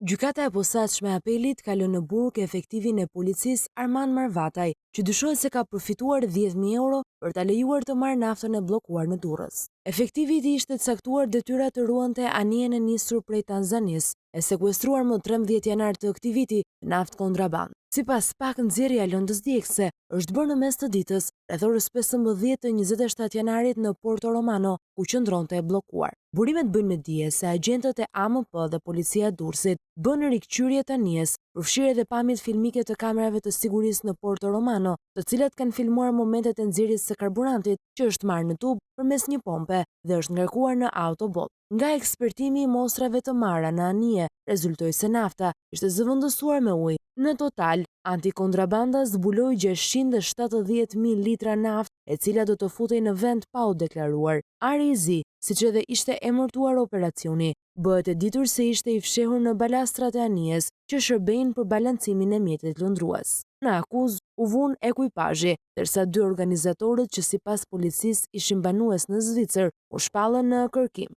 Gjykata e posaçme e apelit ka lënë në burg efektivin e policisë Arman Marvataj, që dyshohet se ka përfituar 10.000 euro për ta lejuar të marrë naftën e bllokuar në Durrës. Efektivi i ishte caktuar detyra të ruante anijen e nisur prej Tanzanisë, e sekuestruar më 13 janar të këtij viti në naftë kontraband. Sipas pak nxjerrja lëndës djegëse është bërë në mes të ditës, rreth orës 15 të 27 janarit në Porto Romano, ku qëndronte e bllokuar. Burimet bëjnë me dije se agjentët e AMP dhe policia e Durrësit bënë rikthyrje të anijes, përfshirë edhe pamjet filmike të kamerave të sigurisë në Porto Romano, të cilat kanë filmuar momentet e nxjerrjes së karburantit që është marrë në tub përmes një pompe dhe është ngarkuar në autobot. Nga ekspertimi i mostrave të marra në anije, rezultoi se nafta ishte zëvendësuar me ujë. Në total, antikontrabanda zbuloi 670.000 litra naftë, e cila do të futej në vend pa u deklaruar. Ari i zi, siç edhe ishte emërtuar operacioni, bëhet e ditur se ishte i fshehur në balastrat e anijes që shërbejnë për balancimin e mjetit lëndrues. Në akuzë u vun ekuipazhi, ndërsa 2 organizatorët që sipas policisë ishin banues në Zvicër u shpallën në kërkim.